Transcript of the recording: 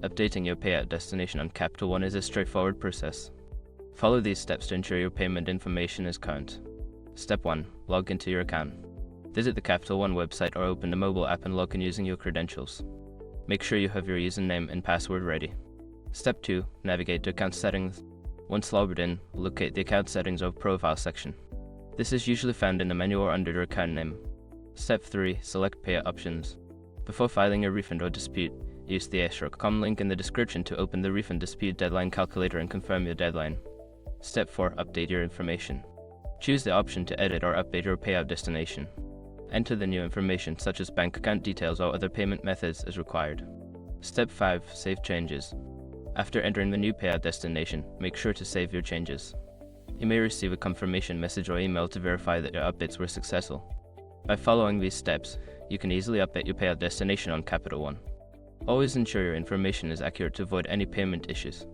Updating your payout destination on Capital One is a straightforward process. Follow these steps to ensure your payment information is current. Step 1. Log into your account. Visit the Capital One website or open the mobile app and log in using your credentials. Make sure you have your username and password ready. Step 2. Navigate to Account Settings. Once logged in, locate the Account Settings or Profile section. This is usually found in the menu or under your account name. Step 3. Select Payout Options. Before filing a refund or dispute, use the *com link in the description to open the refund dispute deadline calculator and confirm your deadline. Step 4. Update your information. Choose the option to edit or update your payout destination. Enter the new information such as bank account details or other payment methods as required. Step 5. Save changes. After entering the new payout destination, make sure to save your changes. You may receive a confirmation message or email to verify that your updates were successful. By following these steps, you can easily update your payout destination on Capital One. Always ensure your information is accurate to avoid any payment issues.